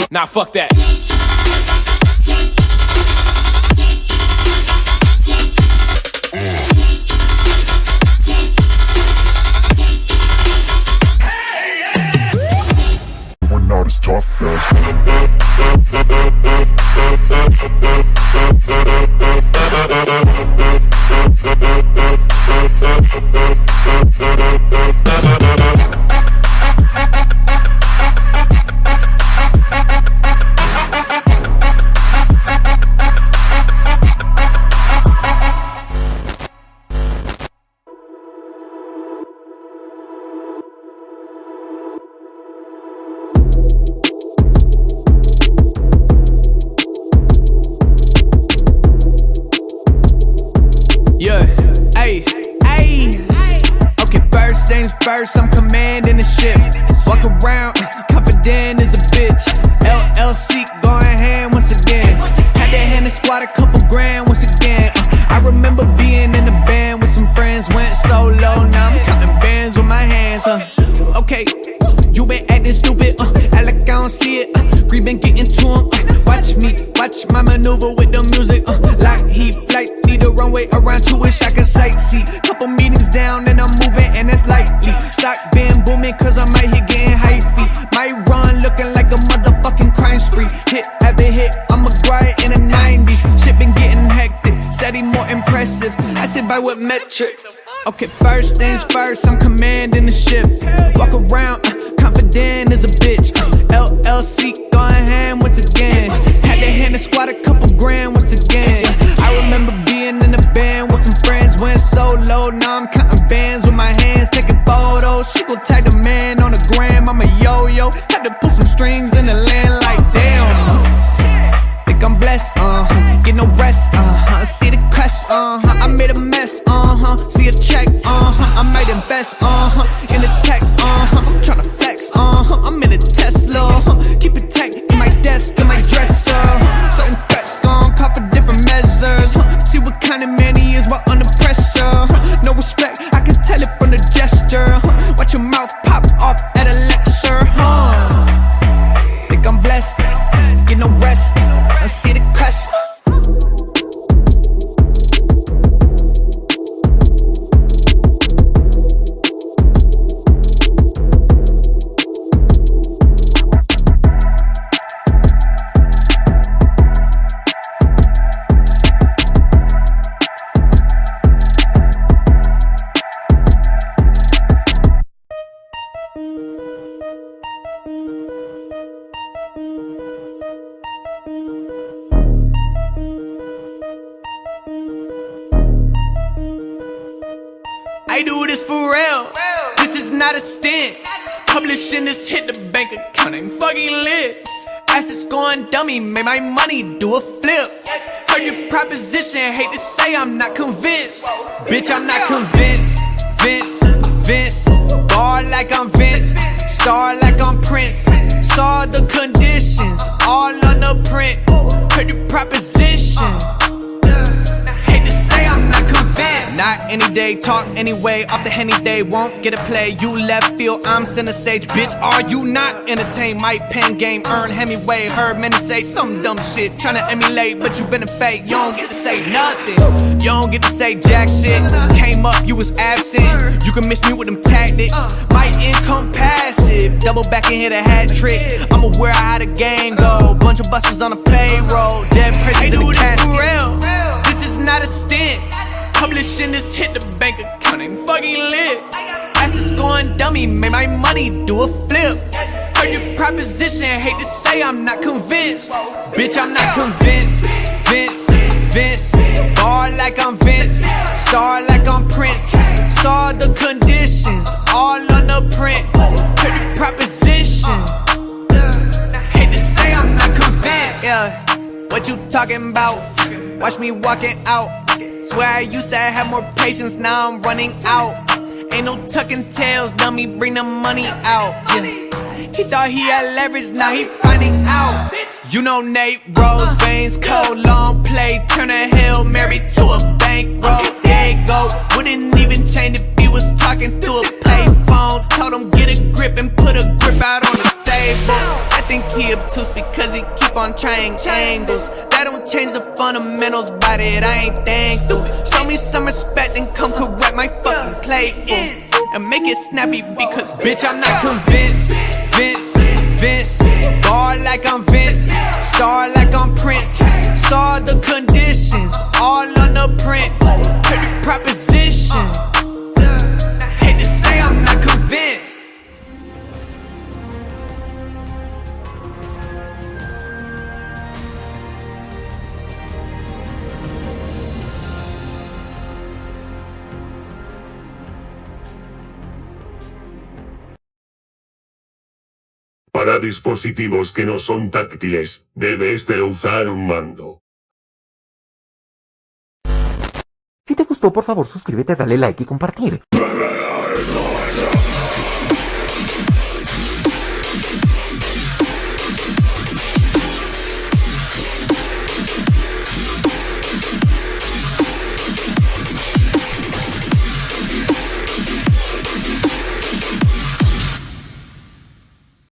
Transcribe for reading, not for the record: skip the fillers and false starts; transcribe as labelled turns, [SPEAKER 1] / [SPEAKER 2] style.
[SPEAKER 1] Nah, fuck that.
[SPEAKER 2] We're not as tough as
[SPEAKER 3] first, I'm commanding the ship. Walk around, confident as a bitch. LLC going hand once again. Had to hand the squad a couple grand once again. I remember being in the band with some friends. Went solo, now I'm counting bands with my hands. Okay, you been acting stupid. Act like I don't see it. Green been getting to him. Watch me, watch my maneuver with the music. Like he flight, need a runway around to wish I could sightsee. Couple meetings down and I'm moving and it's lightly. Stock been booming cause I might hit getting high feet. My run looking like a motherfucking crime spree. Hit after hit, I'm a grind in a 90. Shit been getting hectic, said he more impressive. I said by what metric? Okay, first things first, I'm commanding the ship. Walk around, confident as a bitch. LLC going hand once again. Had to hand the squad a couple grand once again. I remember being in the band with some friends. Went solo, now I'm counting bands with my hands. Taking photos, she gon' tag the man on the gram. I'm a yo-yo, had to pull some strings in the land like damn. Think I'm blessed, get no rest, see the crest, I made a mess, see a check, I might invest, in the tech, I'm tryna flex, I'm in a Tesla, keep it tight in my desk, in my dresser, certain threats gon' call for different measures, see what kind of man he is while under pressure, no respect, I can tell it from the gesture, watch your mouth pop off at a lecture, think I'm blessed, get no rest, I see the crest. I do this for real, this is not a stint. Publishing this hit the bank account, I'm fucking lit. Assets going dummy, made my money do a flip. Heard your proposition, hate to say I'm not convinced. Bitch, I'm not convinced. Vince, bar like I'm Vince, star like I'm Prince. Saw the conditions, all on the print. Heard your proposition, hate to say I'm not convinced. Not any day, talk anyway, off the Henny day, won't get a play. You left field, I'm center stage, bitch, are you not entertained? My pen game, earn Hemingway, heard many say some dumb shit, tryna emulate, but you been a fake, you don't get to say nothing. You don't get to say jack shit, came up, you was absent, you can miss me with them tactics. My income passive, double back and hit a hat trick. I'm aware of how the game go, bunch of busters on the payroll, dead presidents in the casket. For real, this is not a stint. Publishing this hit the bank account, I'm fucking lit. Assets going dummy, made my money do a flip. Heard your proposition, hate to say I'm not convinced. Bitch, I'm not convinced. Vince, bar like I'm Vince, star like I'm Prince. Saw the conditions, all on the print. Heard your proposition, hate to say I'm not convinced. Yeah, what you talking about? Watch me walking out. Swear I used to have more patience, now I'm running out. Ain't no tucking tails, dummy, bring the money out. Yeah. He thought he had leverage, now he finding out. You know Nate Rose, veins cold, long play, turn a Hail Mary to a bankroll. There you go, wouldn't even change if he was talking through a payphone. told him get a grip and put a grip out on the table. I think he obtuse because he keep on trying angles. That don't change the fundamentals, but it I ain't thankful. Show me some respect and come correct my fucking play. And make it snappy because bitch I'm not convinced. Vince, bar like I'm Vince, star like I'm Prince. Saw the conditions, all on the print. Perfect proposition. Hate to say I'm not convinced.
[SPEAKER 1] Para dispositivos que no son táctiles, debes de usar un mando.
[SPEAKER 4] Si te gustó, por favor suscríbete, dale like y compartir.